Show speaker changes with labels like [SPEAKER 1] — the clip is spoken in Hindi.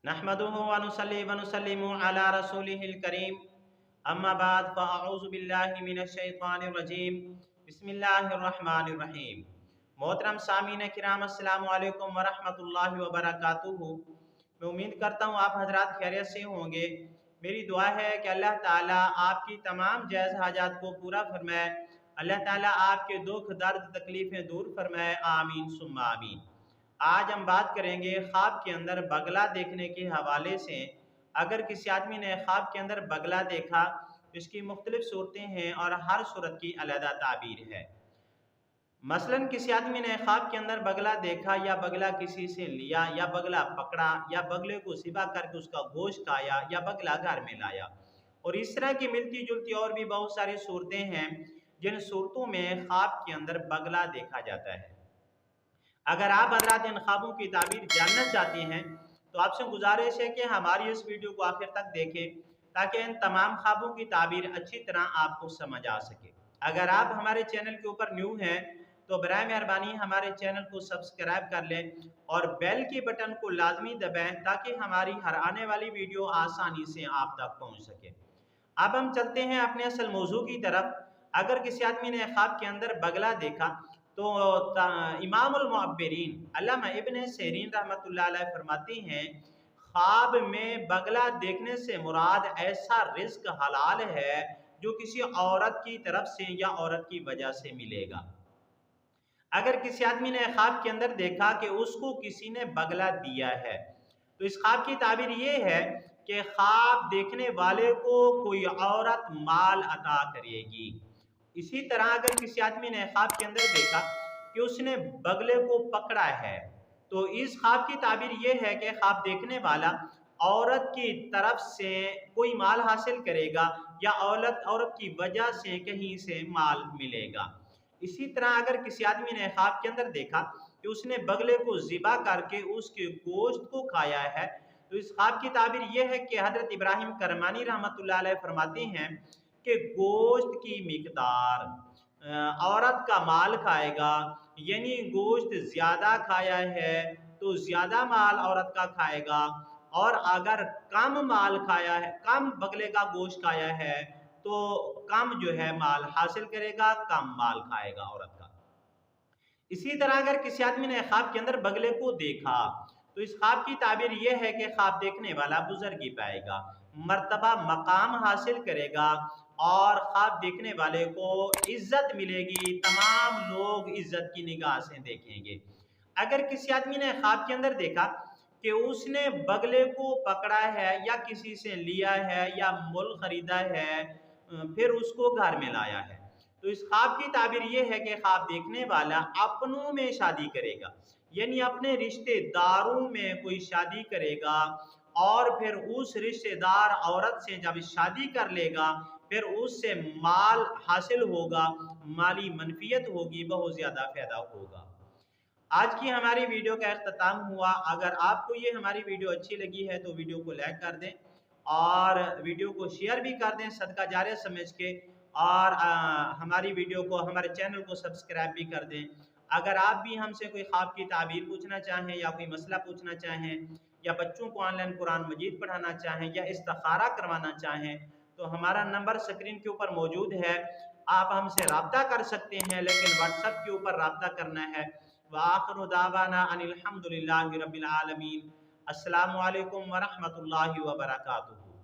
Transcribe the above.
[SPEAKER 1] नहमदुहु व नुसल्ली व नुसल्लिमु अला रसूलिहिल करीम अम्मा बाद फ़अऊज़ु बिल्लाहि मिनश शैतानिर रजीम बिस्मिल्लाहिर रहमानिर रहीम। मोहतरम सामीन किराम अस्सलामु अलैकुम व रहमतुल्लाहि व बरकातुहू। मैं उम्मीद करता हूँ आप हजरात खैरियत से होंगे। मेरी दुआ है कि अल्लाह ताला आपकी तमाम जायज़ हाजात को पूरा फरमाए। अल्लाह ताला आपके दुख दर्द तकलीफ़ें दूर फरमाए। आमीन सुम्मा आमीन। आज हम बात करेंगे ख्वाब के अंदर बगला देखने के हवाले से। अगर किसी आदमी ने ख्वाब के अंदर बगला देखा तो इसकी मुख्तलिफ सूरतें हैं और हर सूरत की अलग ताबीर है। मसलन किसी आदमी ने ख्वाब के अंदर बगला देखा या बगला किसी से लिया या बगला पकड़ा या बगले को ज़िबा करके उसका गोश्त खाया या बगला घर में लाया, और इस तरह की मिलती जुलती और भी बहुत सारी सूरतें हैं जिन सूरतों में ख्वाब के अंदर बगला देखा जाता है। अगर आप हजरात इन ख्वाबों की ताबीर जानना चाहते हैं तो आपसे गुजारिश है कि हमारी इस वीडियो को आखिर तक देखें ताकि इन तमाम ख्वाबों की ताबीर अच्छी तरह आपको समझ आ सके। अगर आप हमारे चैनल के ऊपर न्यू हैं तो बराए मेहरबानी हमारे चैनल को सब्सक्राइब कर लें और बेल के बटन को लाजमी दबाएं ताकि हमारी हर आने वाली वीडियो आसानी से आप तक पहुँच सके। अब हम चलते हैं अपने असल मौजू की तरफ। अगर किसी आदमी ने ख्वाब के अंदर बगला देखा तो इमामुल मुअब्बिरीन अल्लामा इब्न सीरीन रहमतुल्लाह अलैह फरमाते हैं, ख्वाब में बगला देखने से मुराद ऐसा रिस्क हलाल है जो किसी औरत की तरफ से या औरत की वजह से मिलेगा। अगर किसी आदमी ने ख्वाब के अंदर देखा कि उसको किसी ने बगला दिया है तो इस ख्वाब की ताबीर ये है कि ख्वाब देखने वाले को कोई औरत माल अता करेगी। इसी तरह अगर किसी आदमी ने ख्वाब के अंदर देखा कि उसने बगले को पकड़ा है तो इस ख्वाब की ताबीर ये है कि ख्वाब देखने वाला औरत की तरफ से कोई माल हासिल करेगा या औरत की वजह से कहीं से माल मिलेगा। इसी तरह अगर किसी आदमी ने ख्वाब के अंदर देखा कि उसने बगले को ज़िबा करके उसके गोश्त को खाया है तो इस ख्वाब की ताबीर यह है कि हजरत इब्राहिम करमानी रहमतुल्लाह अलैह फरमाते हैं कि गोश्त की मिकदार औरत का माल खाएगा, यानी गोश्त ज़्यादा खाया है तो ज़्यादा माल औरत का खाएगा, और अगर कम माल खाया है, कम बगले का गोश्त खाया है तो कम जो है माल हासिल करेगा, कम माल खाएगा औरत का। इसी तरह अगर किसी आदमी ने ख्वाब के अंदर बगले को देखा तो इस ख्वाब की ताबीर यह है कि ख्वाब देखने वाला बुजुर्गी पाएगा, मर्तबा मकाम हासिल करेगा और ख्वाब देखने वाले को इज्जत मिलेगी, तमाम लोग इज्जत की निगाह से देखेंगे। अगर किसी आदमी ने ख्वाब के अंदर देखा कि उसने बगले को पकड़ा है या किसी से लिया है या मुल खरीदा है फिर उसको घर में लाया है तो इस ख्वाब की ताबीर ये है कि ख्वाब देखने वाला अपनों में शादी करेगा, यानी अपने रिश्तेदारों में कोई शादी करेगा और फिर उस रिश्तेदार औरत से जब शादी कर लेगा फिर उससे माल हासिल होगा, माली मनफियत होगी, बहुत ज़्यादा फ़ायदा होगा। आज की हमारी वीडियो का अख्ताम हुआ। अगर आपको ये हमारी वीडियो अच्छी लगी है तो वीडियो को लाइक कर दें और वीडियो को शेयर भी कर दें सदका जारिया समझ के, और हमारी वीडियो को, हमारे चैनल को सब्सक्राइब भी कर दें। अगर आप भी हमसे कोई ख्वाब की ताबीर पूछना चाहें या कोई मसला पूछना चाहें या बच्चों को ऑनलाइन कुरान मजीद पढ़ाना चाहें या इस्तिखारा करवाना चाहें तो हमारा नंबर स्क्रीन के ऊपर मौजूद है, आप हमसे रब्ता कर सकते हैं, लेकिन व्हाट्सएप के ऊपर रब्ता करना है। व आखिरु दावाना अनिल हम्दुलिल्लाहि रब्बिल आलमीन। अस्सलामु अलैकुम व रहमतुल्लाहि व बरकातुहू।